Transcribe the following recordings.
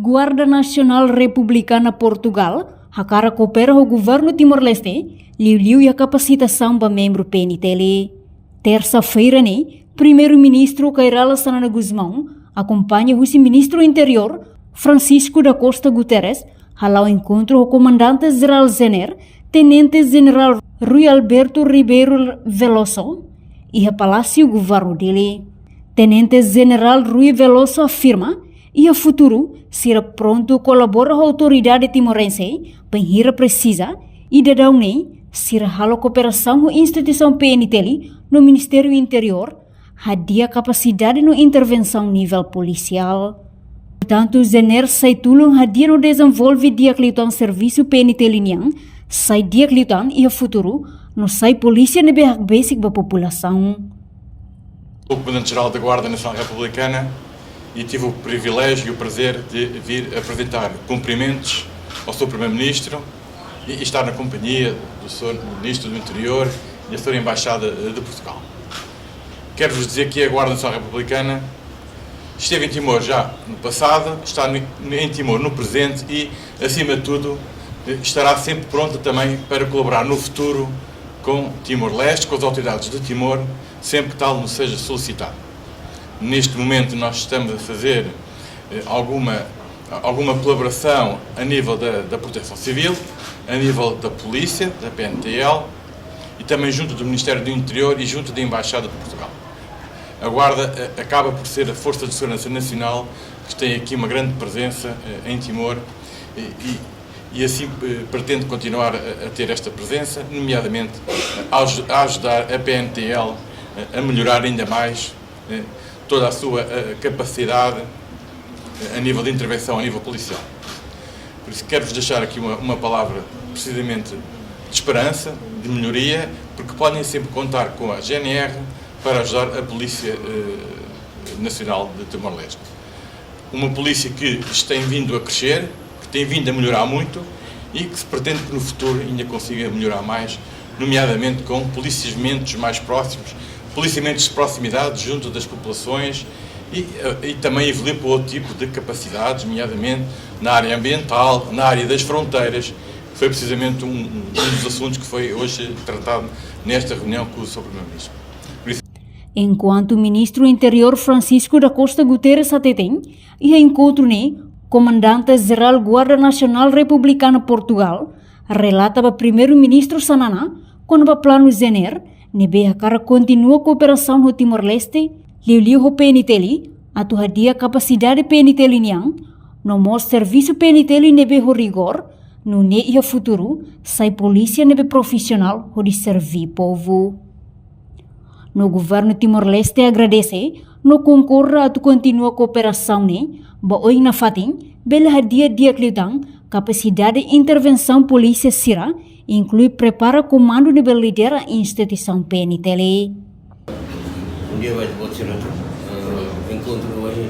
Guarda Nacional Republicana Portugal hakara coopera o governo Timor-Leste, liu e a capacitação para membro PNTL. Terça-feira, primeiro-ministro Cairala Sanana Guzmão acompanha o ministro interior Francisco da Costa Guterres ao encontro o comandante-geral Zener, tenente-general Rui Alberto Ribeiro Veloso e a palácio governo dele. Tenente-general Rui Veloso afirma e a futuro será pronto colaborar com a autoridade timorense para ir precisa e de daí será a cooperação com a instituição PNTL no Ministério Interior hadia capacidade no intervenção nível policial. Portanto, Zener sai tulung hadia no desenvolve diaklitan serviço PNTL niang sai diaklitan e a futuro no sai polícia nebe hak basic ba população. O Comandante-Geral da Guarda Nacional Republicana e tive o privilégio e o prazer de vir apresentar cumprimentos ao Sr. Primeiro-Ministro e estar na companhia do Sr. Ministro do Interior e da Sra. Embaixada de Portugal. Quero-vos dizer que a Guarda Nacional Republicana esteve em Timor já no passado, está em Timor no presente e, acima de tudo, estará sempre pronta também para colaborar no futuro com Timor-Leste, com as autoridades de Timor, sempre que tal nos seja solicitado. Neste momento nós estamos a fazer alguma colaboração a nível da Proteção Civil, a nível da Polícia, da PNTL e também junto do Ministério do Interior e junto da Embaixada de Portugal. A Guarda acaba por ser a Força de Segurança Nacional que tem aqui uma grande presença em Timor e assim pretende continuar a ter esta presença, nomeadamente a ajudar a PNTL a melhorar ainda mais toda a sua capacidade a nível de intervenção, a nível policial. Por isso quero-vos deixar aqui uma palavra precisamente de esperança, de melhoria, porque podem sempre contar com a GNR para ajudar a Polícia Nacional de Timor-Leste. Uma polícia que tem vindo a crescer, que tem vindo a melhorar muito e que se pretende que no futuro ainda consiga melhorar mais, nomeadamente com policiamentos mais próximos, policiamentos de proximidade junto das populações e também evoluir para outro tipo de capacidades, nomeadamente na área ambiental, na área das fronteiras, que foi precisamente um dos assuntos que foi hoje tratado nesta reunião com o Sr. Primeiro-Ministro. Enquanto o ministro interior Francisco da Costa Guterres atetém e encontro comandante-geral Guarda Nacional Republicana Portugal relata para primeiro-ministro Sanana quando o plano Zener nebe hakara continua a cooperação no Timor-Leste, liu o PNTL, atuhadia capacidade PNTL niang, no mos serviço PNTL nebe o rigor, no e a futuro, sai polícia nebe profissional o de servir povo. No governo Timor-Leste agradece, no concorra a tu continua a cooperação ba oi na fatin, bela hadia diaklitang, capacidade de intervenção polícia sira, inclui prepara comando de lidera a instituição PNTL. Bom dia, senador. Encontro hoje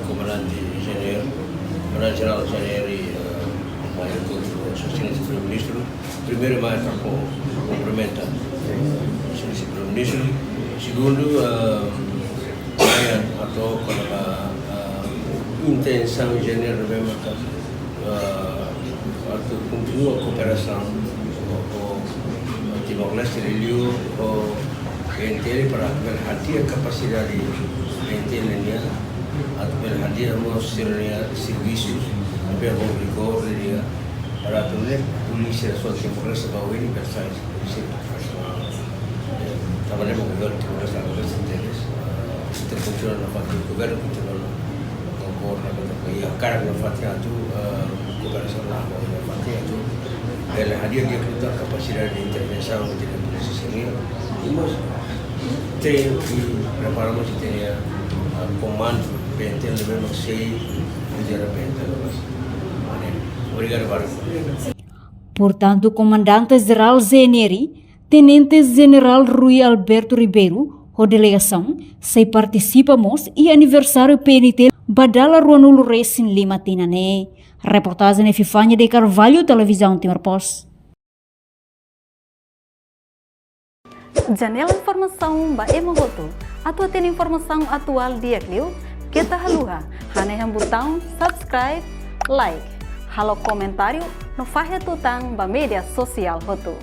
comandante-geral Janeiro e encontro o Excelência Primeiro-Ministro. Primeiro, mais para cumprimentar o Excelência Primeiro-Ministro. Segundo, atau a intenção em janeiro mesmo que continua a cooperação com Timor-Leste liu o PNTL para melhorar a capacidade PNTL melhorar os serviços bem rigor para tornar a polícia só Timor-Leste para ouvir mensagens trabalhamos com o governo Timor-Leste agora se funciona na parte do governo continua e a cara na fatia tu cooperação lá na fatia tu ela hadia que a capacidade de intervenção de polícia civil e nós temos que preparamos de ter comando PNTL mesmo sei de repente obrigado Barco. Portanto, comandante-geral Zeneri, tenente-general Rui Alberto Ribeiro, a delegação, se participamos e aniversário PNT Badala Ruanulo Resin Lima Tinane. Reportagem Fifanya de Carvalho, Televisão Timor-Post. Janela informação ba emogoto. Atua tem informação atual dia clio. Kita haluha. Hane botão subscribe like, halo comentário no Fahe Tutang ba media sosial hotu.